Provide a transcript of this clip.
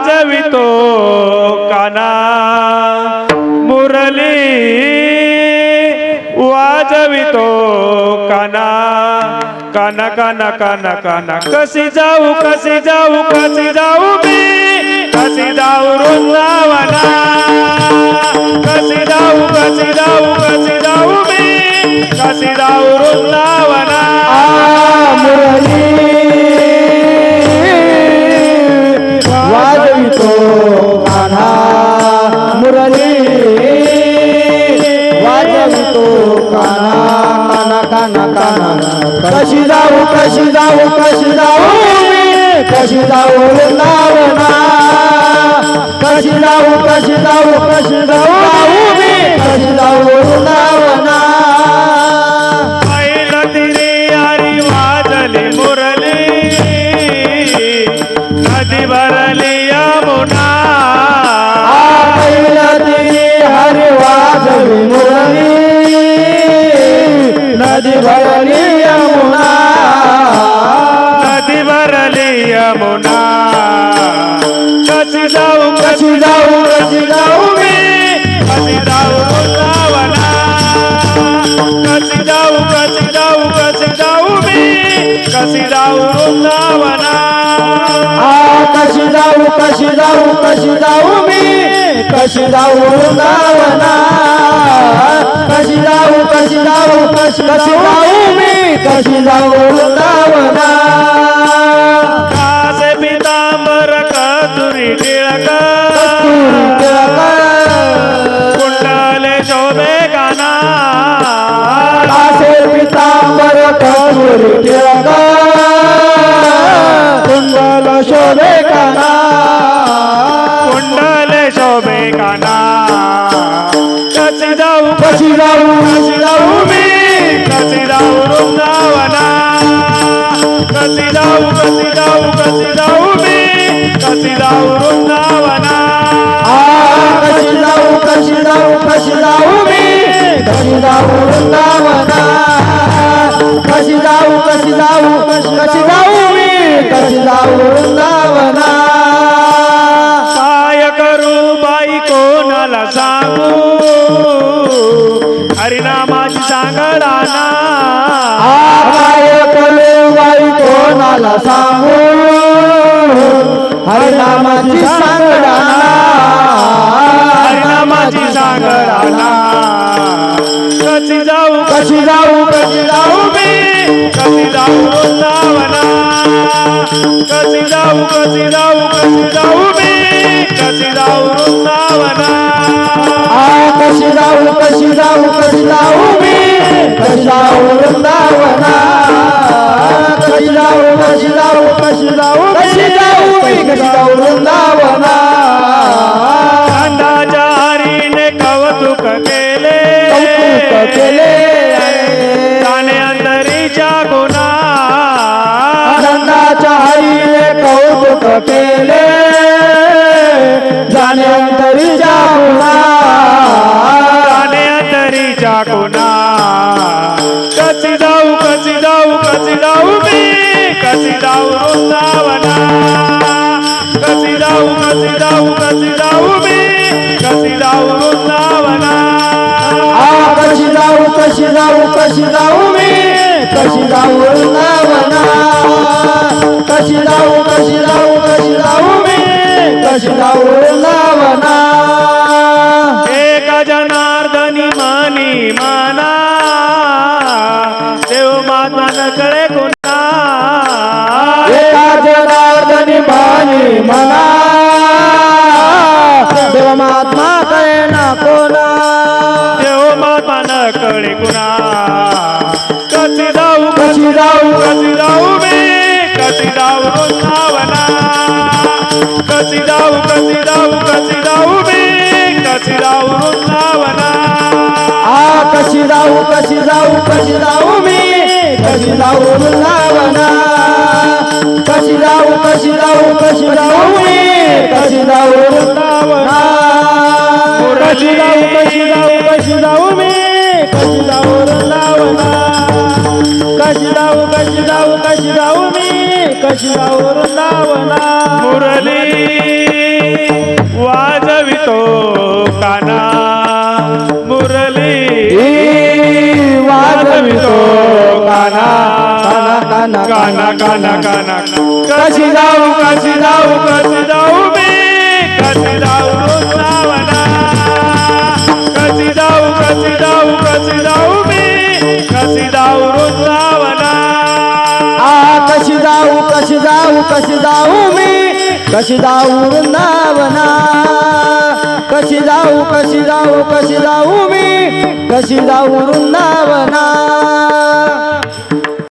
वाजवितो काना मुरली वाजवितो काना काना काना काना काना कशी जाऊ कशी जाऊ कशी जाऊ मी कशी जाऊ वृंदावना कशी जाऊ कशी जाऊ कशी जाऊ मी कशी जाऊ वृंदावना मुरली वाजवितो कान्हा मुरली वाजवितो कान्हा काना काना काना कशी जाऊ कशी जाऊ कशी जाऊ मी कशी जाऊ वृंदावना कशी जाऊ कशी जाऊ कशी जाऊ मी कशी जाऊ वृंदावना नदी भरली यमुना हरि वाजवी मुरली नदी भरली यमुना नदी भरली यमुना कशी जाऊ कशी जाऊ कशी जाऊ मी कशी जाऊ वृंदावना कशी जाऊ कशी जाऊ कशी जाऊ मी कशी जाऊ वृंदावना कशी जाऊ कशी जाऊ कशी जाऊ मी कशी जाऊ वृंदावना कशी जाऊ कशी जाऊ कशी जाऊ मी कशी जाऊ वृंदावना कासे पितांबर कस्तुरी टिळक कुंडले शोभे काना कासे पितांबर कस्तुरी टिळक कुंडल शोभे काना कुंडले शोभे काना कशी जाऊ कशी जाऊ मी कशी जाऊ वृंदावना कशी जाऊ मी कशी जाऊ वृंदावना कशी जाऊ मी कशी जाऊ वृंदावना कशी जाऊ मी कशी जाऊ वृंदावना काय करू बाई कोणाला सांगू हरिनामाची सांगडाना काय करू बाई कोणाला सांगू हरिनामाची सांगडाना हरिनामाची सांगडाना कशी जाऊ मी कशी जाऊ वृंदावना कशी जाऊ मी कशी जाऊ वृंदावना कशी जाऊ मी कशी जाऊ वृंदावना कशी जाऊ मी कशी जाऊ वृंदावना नंदाच्या हरीने कौतुक केले जाणे अंतरीच्या गुणा नंदाच्या हरीने कौतुक केले जाणे अंतरीच्या गुणा जाणे अंतरीच्या गुणा कशी जाऊ मी कशी जाऊ वृंदावना कशी जाऊ मी कशी जाऊ वृंदावना कशी जाऊ मी कशी जाऊ वृंदावना कशी जाऊ मी कशी जाऊ वृंदावना एक जनार्दनी मानी माना देव माता नकळे गुणा एका जनार्दनी मानी मना देव महात्मा कळे ना कोणा देव माता नकळे गुणा कशी जाऊ मी कशी जाऊ वृंदावना कशी जाऊ मी कशी जाऊ वृंदावना कशी जाऊ मी कशी जाऊ वृंदावना कशी जाऊ मी कशी जाऊ वृंदावना कशी जाऊ मी कशी जाऊ वृंदावना कशी जाऊ मी कशी जाऊ वृंदावना मुरली वाजवितो काना मुरली वाजवितो काना काना काना काना काना काना कशी जाऊ कशी जाऊ कशी जाऊ मी कशी जाऊ वृंदावना कशी जाऊ कशी जाऊ कशी जाऊ मी कशी जाऊ वृंदावना कशी जाऊ कशी जाऊ कशी जाऊ मी कशी जाऊ वृंदावना कशी जाऊ कशी जाऊ कशी जाऊ मी कशी जाऊ वृंदावना